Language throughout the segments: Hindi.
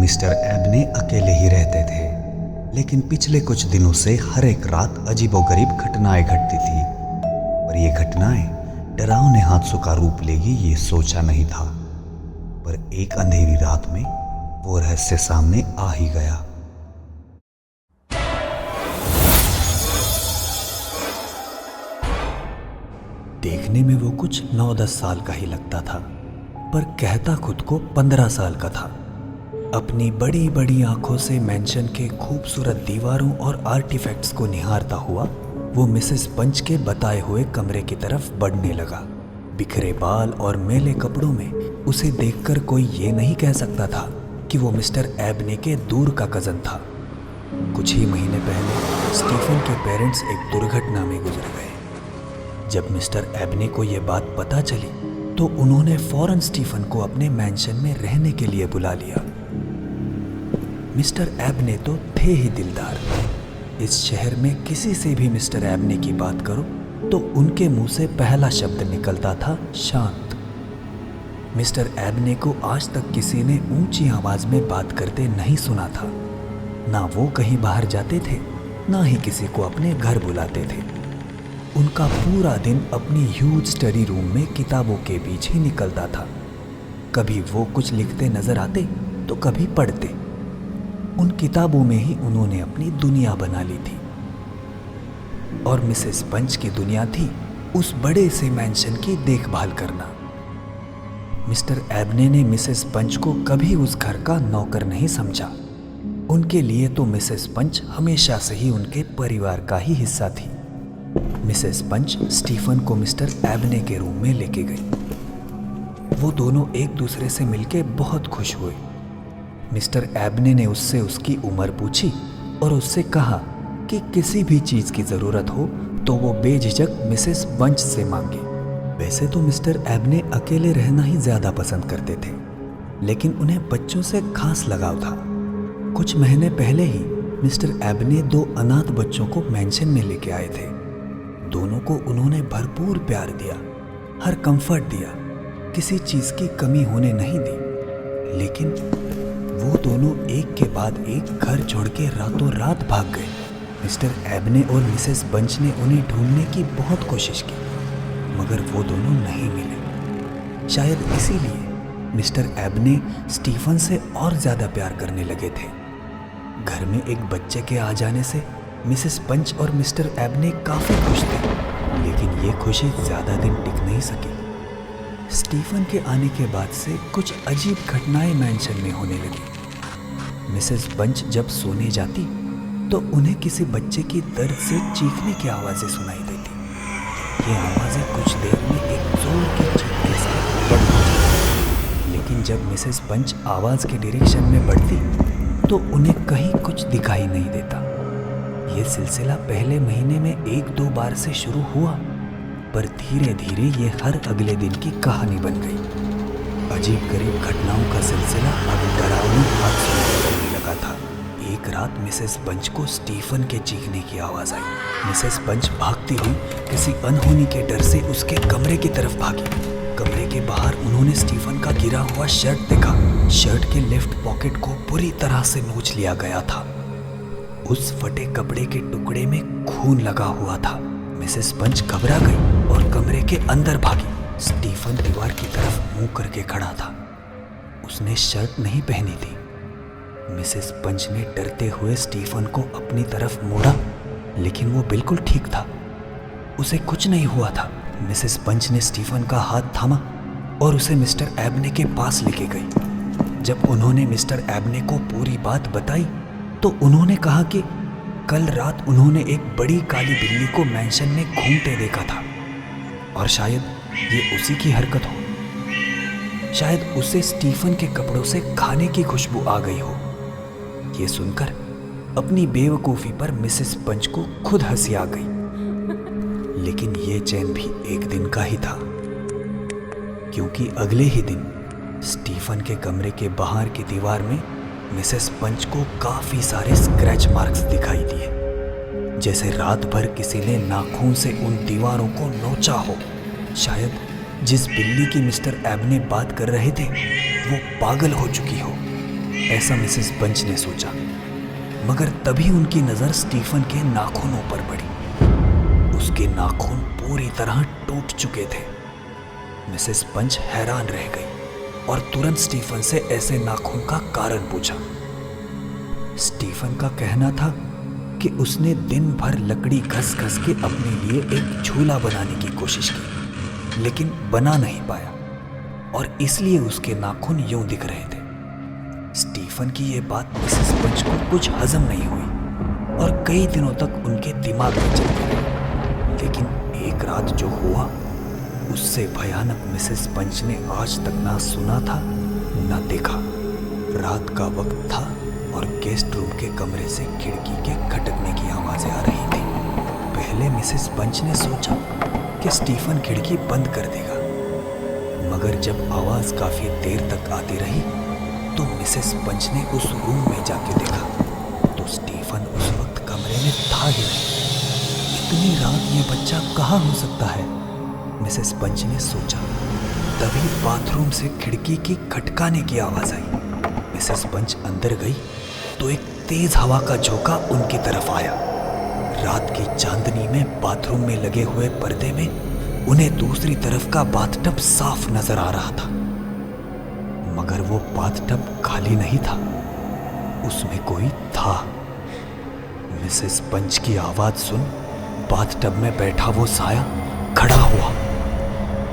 मिस्टर एबने अकेले ही रहते थे, लेकिन पिछले कुछ दिनों से हर एक रात अजीबोगरीब घटनाएं घटती थी। पर ये घटनाएं डरावने हादसों का रूप लेगी ये सोचा नहीं था। पर एक अंधेरी रात में वो रहस्य सामने आ ही गया। देखने में वो कुछ 9-10 साल का ही लगता था, पर कहता खुद को 15 साल का था। अपनी बड़ी बड़ी आंखों से मैंशन के खूबसूरत दीवारों और आर्टिफैक्ट्स को निहारता हुआ वो मिसेस पंच के बताए हुए कमरे की तरफ बढ़ने लगा। बिखरे बाल और मैले कपड़ों में उसे देखकर कोई ये नहीं कह सकता था कि वो मिस्टर एबने के दूर का कज़न था। कुछ ही महीने पहले स्टीफन के पेरेंट्स एक दुर्घटना में गुजर गए। जब मिस्टर एबने को ये बात पता चली तो उन्होंने फौरन स्टीफन को अपने मैंशन में रहने के लिए बुला लिया। मिस्टर एबने तो थे ही दिलदार। इस शहर में किसी से भी मिस्टर एबने की बात करो तो उनके मुंह से पहला शब्द निकलता था शांत। मिस्टर एबने को आज तक किसी ने ऊंची आवाज में बात करते नहीं सुना था। ना वो कहीं बाहर जाते थे, ना ही किसी को अपने घर बुलाते थे। उनका पूरा दिन अपनी ह्यूज स्टडी रूम में किताबों के बीच ही निकलता था। कभी वो कुछ लिखते नजर आते तो कभी पढ़ते। उन किताबों में ही उन्होंने अपनी दुनिया बना ली थी। और मिसेस पंच की दुनिया थी उस बड़े से मैंशन की देखभाल करना। मिस्टर एबने ने मिसेस पंच को कभी उस घर का नौकर नहीं समझा। उनके लिए तो मिसेस पंच हमेशा से ही उनके परिवार का ही हिस्सा थी। मिसेस पंच स्टीफन को मिस्टर एबने के रूम में लेके गई। वो दोनों एक दूसरे से मिलके बहुत खुश हुए। मिस्टर एबने ने उससे उसकी उम्र पूछी और उससे कहा कि किसी भी चीज़ की ज़रूरत हो तो वो बेझिझक मिसेस पंच से मांगे। वैसे तो मिस्टर एबने अकेले रहना ही ज़्यादा पसंद करते थे, लेकिन उन्हें बच्चों से खास लगाव था। कुछ महीने पहले ही मिस्टर एबने 2 अनाथ बच्चों को मैंशन में लेके आए थे। दोनों को उन्होंने भरपूर प्यार दिया, हर कंफर्ट दिया, किसी चीज़ की कमी होने नहीं दी। लेकिन वो दोनों एक के बाद एक घर छोड़ के रातों रात भाग गए। मिस्टर एबने और मिसेस पंच ने उन्हें ढूंढने की बहुत कोशिश की, मगर वो दोनों नहीं मिले। शायद इसीलिए मिस्टर एबने स्टीफन से और ज़्यादा प्यार करने लगे थे। घर में एक बच्चे के आ जाने से मिसेस पंच और मिस्टर एबने काफ़ी खुश थे, लेकिन ये खुशी ज़्यादा दिन टिक नहीं सकी। स्टीफन के आने के बाद से कुछ अजीब घटनाएं मैंशन में होने लगी। मिसेस पंच जब सोने जाती तो उन्हें किसी बच्चे की दर्द से चीखने की आवाज़ें सुनाई देती। ये आवाज़ें कुछ देर में एक जोर की चीख के साथ बढ़ जाती, लेकिन जब मिसेस पंच आवाज़ के डायरेक्शन में बढ़ती तो उन्हें कहीं कुछ दिखाई नहीं देता। ये सिलसिला पहले महीने में 1-2 बार से शुरू हुआ, पर धीरे धीरे ये हर अगले दिन की कहानी बन गई। अजीब गरीब घटनाओं का सिलसिला अब डरावनी हादसों में बदलने लगा था। एक रात मिसेस पंच को स्टीफन के चीखने की आवाज़ आई। मिसेस पंच भागती हुई किसी अनहोनी के डर से उसके कमरे की तरफ भागी। कमरे के बाहर उन्होंने स्टीफन का गिरा हुआ शर्ट देखा। शर्ट के लेफ्ट पॉकेट को बुरी तरह से नोच लिया गया था। उस फटे कपड़े के टुकड़े में खून लगा हुआ था। मिसेस पंच घबरा गई और कमरे के अंदर भागी। स्टीफन दीवार की तरफ मुंह करके खड़ा था। उसने शर्ट नहीं पहनी थी। मिसेस पंच ने डरते हुए स्टीफन को अपनी तरफ मोड़ा, लेकिन वो बिल्कुल ठीक था। उसे कुछ नहीं हुआ था। मिसेस पंच ने स्टीफन का हाथ थामा और उसे मिस्टर एबने के पास लेके गई। जब उन्होंने मिस्टर एबने को पूरी बात बताई तो उन्होंने कहा कि कल रात उन्होंने एक बड़ी काली बिल्ली को मैंशन में घूमते देखा था और शायद ये उसी की हरकत हो। शायद उसे स्टीफन के कपड़ों से खाने की खुशबू आ गई हो। ये सुनकर अपनी बेवकूफ़ी पर मिसेस पंच को खुद हंसी आ गई। लेकिन ये चैन भी एक दिन का ही था, क्योंकि अगले ही दिन स्टीफन के कमरे के बाहर की दीवार में मिसेस पंच को काफ़ी सारे स्क्रैच मार्क्स दिखाई दिए, जैसे रात भर किसी ने नाखून से उन दीवारों को नोचा हो। शायद जिस बिल्ली की मिस्टर एबने बात कर रहे थे वो पागल हो चुकी हो। ऐसा मिसेस बंच ने सोचा। मगर तभी उनकी नज़र स्टीफन के नाखूनों पर पड़ी। उसके नाखून पूरी तरह टूट चुके थे। मिसेस बंच हैरान रह गई और तुरंत स्टीफन से ऐसे नाखून का कारण पूछा। स्टीफन का कहना था कि उसने दिन भर लकड़ी घस घस के अपने लिए एक झूला बनाने की कोशिश की, लेकिन बना नहीं पाया और इसलिए उसके नाखून यूं दिख रहे थे। स्टीफन की ये बात मिसेस बंच को कुछ हजम नहीं हुई और कई दिनों तक उनके दिमाग में चलती रही। लेकिन एक रात जो हुआ, उससे भयानक मिसेस बंच ने आज तक ना सुना था ना देखा। रात का वक्त था और गेस्ट रूम के कमरे से खिड़की के खटकने की आवाजें आ रही थी। पहले मिसेस बंच ने सोचा कि स्टीफन खिड़की बंद कर देगा, मगर जब आवाज काफी देर तक आती रही तो मिसेस बंच ने उस रूम में जाके देखा तो स्टीफन उस वक्त कमरे में था ही नहीं। इतनी रात ये बच्चा कहाँ हो सकता है, मिसेस बंच ने सोचा। तभी बाथरूम से खिड़की की खटकाने की आवाज आई। मिसेस बंच अंदर गई तो एक तेज हवा का झोंका उनकी तरफ आया। रात की चांदनी में बाथरूम में लगे हुए पर्दे में उन्हें दूसरी तरफ का बाथटब साफ नजर आ रहा था, मगर वो बाथटब खाली नहीं था, उसमें कोई था। मिसेस बंच की आवाज सुन बाथटब में बैठा वो साया खड़ा हुआ।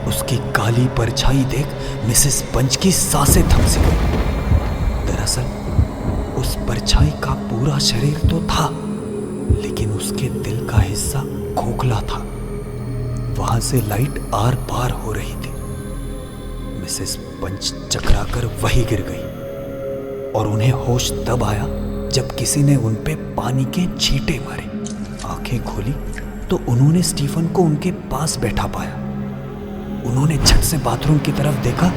उसकी काली परछाई देख मिसेस बंच की सांसें थम सी गई। दरअसल उस परछाई का पूरा शरीर तो था, लेकिन उसके दिल का हिस्सा खोखला था। वहां से लाइट आर पार हो रही थी। मिसेस बंच चकराकर वहीं गिर गई और उन्हें होश तब आया जब किसी ने उन पे पानी के छींटे मारे। आंखें खोली तो उन्होंने स्टीफन को उनके पास बैठा पाया। उन्होंने झट से बाथरूम की तरफ देखा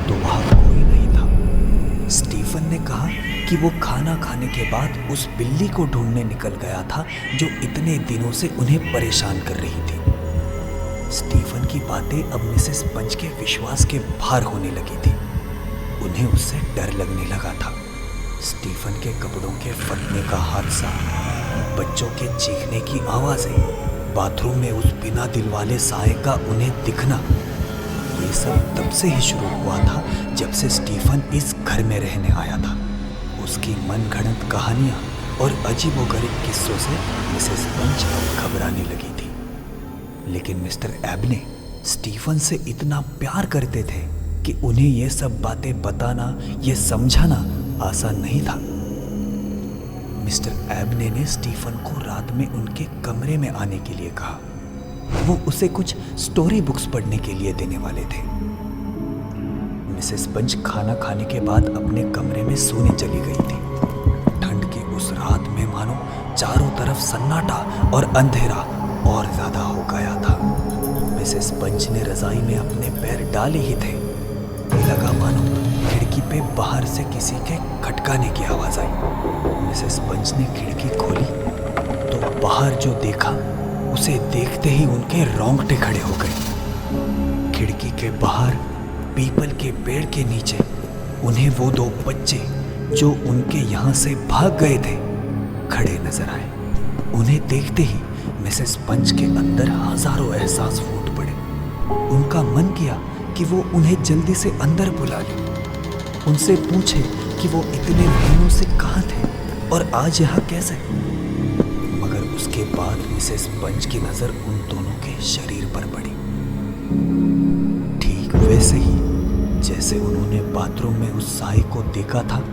तो वहां कोई नहीं था। स्टीफन ने कहा कि वो खाना खाने के बाद उस बिल्ली को ढूंढने निकल गया था जो इतने दिनों से उन्हें परेशान कर रही थी। स्टीफन की बातें अब मिसेस बंच के विश्वास के बाहर होने लगी थी। उन्हें उससे डर लगने लगा था। स्टीफन के कपड़ों के फटने का हादसा, बच्चों के चीखने की आवाजें, बाथरूम में उस बिना दिल वाले साए का उन्हें दिखना, ये सब तब से ही शुरू हुआ था जब से स्टीफन इस घर में रहने आया था। उसकी मनगढ़ंत कहानियां और अजीबोगरीब किस्सों से मिसेस बंच घबराने लगी थी। लेकिन मिस्टर एबने स्टीफन से इतना प्यार करते थे कि उन्हें ये सब बातें बताना, ये समझाना आसान नहीं था। मिस्टर एबने ने स्टीफन को रात में उनके कमरे में आने के लिए कहा। वो उसे कुछ स्टोरी बुक्स पढ़ने के लिए देने वाले थे। मिसेस बंच खाना खाने के बाद अपने कमरे में सोने चली गई थी। ठंड की उस रात में मानो चारों तरफ सन्नाटा और अंधेरा और ज्यादा हो गया था। मिसेस बंच ने रजाई में अपने पैर डाले ही थे, लगा मानो खिड़की पे बाहर से किसी के खटकाने की आवाज आई। मिसेस बंच ने खिड़की खोली तो बाहर जो देखा उसे देखते ही उनके रोंगटे खड़े हो गए। खिड़की के बाहर पीपल के पेड़ के नीचे उन्हें वो दो बच्चे जो उनके यहाँ से भाग गए थे खड़े नजर आए। उन्हें देखते ही मिसेस बंच के अंदर हजारों एहसास फूट पड़े। उनका मन किया कि वो उन्हें जल्दी से अंदर बुला ले, उनसे पूछे कि वो इतने महीनों से कहाँ थे और आज यहाँ कैसे। मगर उसके बाद मिसेस बंच की नजर उन दोनों के शरीर पर पड़ी, ठीक वैसे ही जैसे उन्होंने बाथरूम में उस साई को देखा था।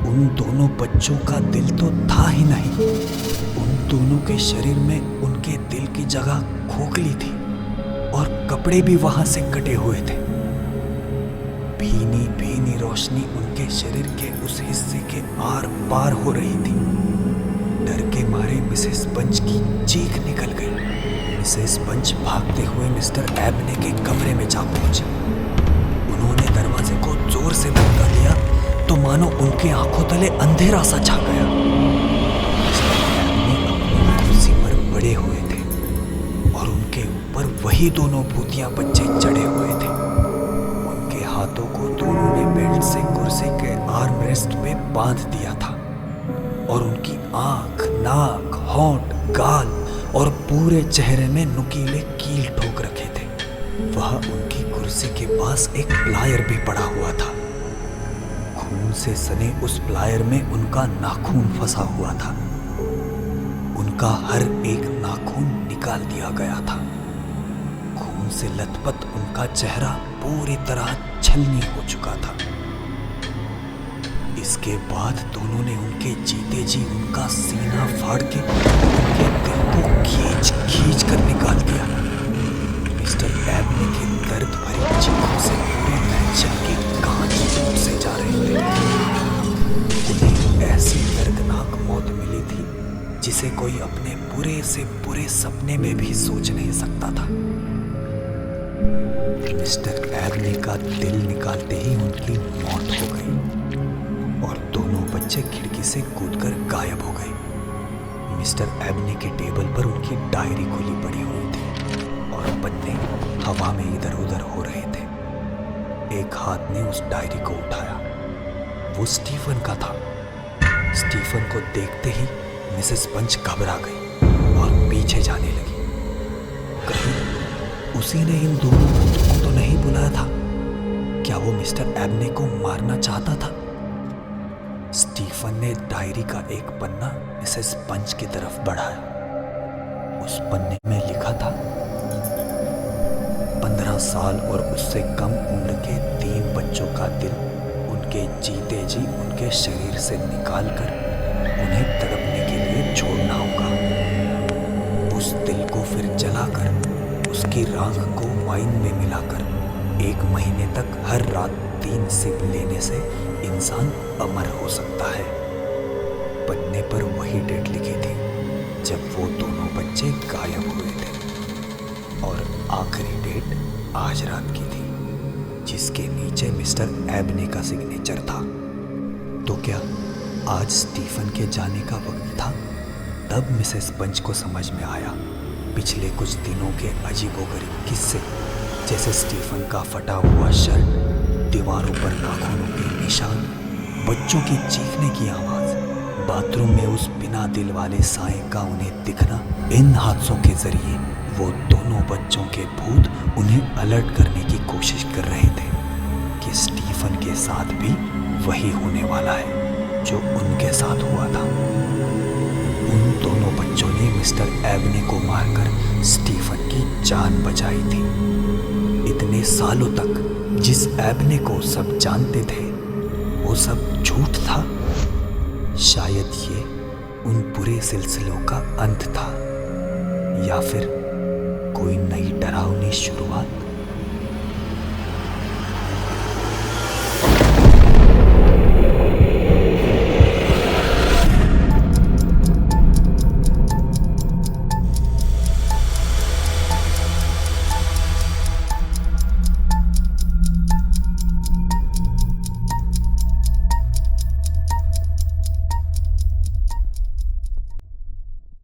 उन दोनों बच्चों का दिल तो था ही नहीं, उन दोनों के शरीर में उनके दिल की जगह खोखली थी और कपड़े भी वहां से कटे हुए थे। भीनी भीनी रोशनी उनके शरीर के उस हिस्से के आर पार हो रही थी। डर के मारे मिसेस बंच की चीख निकल गई। मिसेस बंच भागते हुए मिस्टर एबने के कमरे में जा पहुंचे। उन्होंने दरवाजे को जोर से धक्का दिया तो मानो उनके आंखों तले अंधेरा सा छा गया। मिस्टर एबने अपनी कुर्सी पर पड़े हुए थे और उनके ऊपर वही दोनों भूतिया बच्चे चढ़े हुए थे। उनके हाथों को दोनों ने बेल्ट से कुर्सी के आर्म रेस्ट पे बांध दिया था और उनकी आंख, नाक, होंठ, गाल और पूरे चेहरे में नुकीले कील ठोक रखे थे। वह उनकी कुर्सी के पास एक प्लायर भी पड़ा हुआ था। खून से सने उस प्लायर में उनका नाखून फंसा हुआ था। उनका हर एक नाखून निकाल दिया गया था। खून से लथपथ उनका चेहरा पूरी तरह छलनी हो चुका था। इसके बाद दोनों ने उनके जीते जी उनका सीना फाड़ के उनके दिल को खींच खींच कर निकाल दिया। मिस्टर एबने के दर्द भरी चीखों से पूरे मैंशन के कांच टूट से जा रहे थे। उन्हें ऐसी दर्दनाक मौत मिली थी जिसे कोई अपने बुरे से बुरे सपने में भी सोच नहीं सकता था। मिस्टर एबने का दिल निकालते ही उनकी मौत हो गई और दोनों बच्चे खिड़की से कूदकर गायब हो गए। मिस्टर एबने के टेबल पर उनकी डायरी खुली पड़ी हुई थी और पन्ने हवा में इधर उधर हो रहे थे। एक हाथ ने उस डायरी को उठाया। वो स्टीफन का था। स्टीफन को देखते ही मिसेस पंच घबरा गई और पीछे जाने लगी। कहीं उसी ने इन दोनों भूतों को तो नहीं बुलाया था? क्या वो मिस्टर एबने को मारना चाहता था? स्टीफन ने डायरी का एक पन्ना मिसेस पंच की तरफ बढ़ाया। उस पन्ने में लिखा था, 15 साल और उससे कम उम्र के 3 बच्चों का दिल उनके जीते जी उनके शरीर से निकालकर उन्हें तड़पने के लिए छोड़ना होगा। उस दिल को फिर जलाकर उसकी राख को वाइन में मिलाकर 1 महीने तक हर रात 3 सिप लेने से इंसान अमर हो सकता है। पन्ने पर वही डेट लिखी थी जब वो दोनों बच्चे गायब हुए थे और आखिरी डेट आज रात की थी जिसके नीचे मिस्टर एबने का सिग्नेचर था। तो क्या आज स्टीफन के जाने का वक्त था? तब मिसेस पंच को समझ में आया पिछले कुछ दिनों के अजीबोगरीब किस्से, जैसे स्टीफन का फटा हुआ शर्ट, दीवारों पर नाखूनों के निशान, बच्चों की चीखने की आवाज, बाथरूम में उस बिना दिल वाले साए का उन्हें दिखना। इन हादसों के जरिए वो दोनों बच्चों के भूत उन्हें अलर्ट करने की कोशिश कर रहे थे कि स्टीफन के साथ भी वही होने वाला है जो उनके साथ हुआ था। उन दोनों बच्चों ने मिस्टर एबने को मारकर स्टीफन की जान बचाई थी। इतने सालों तक जिस एबने को सब जानते थे वो सब झूठ था। शायद ये उन बुरे सिलसिलों का अंत था या फिर कोई नई डरावनी शुरुआत।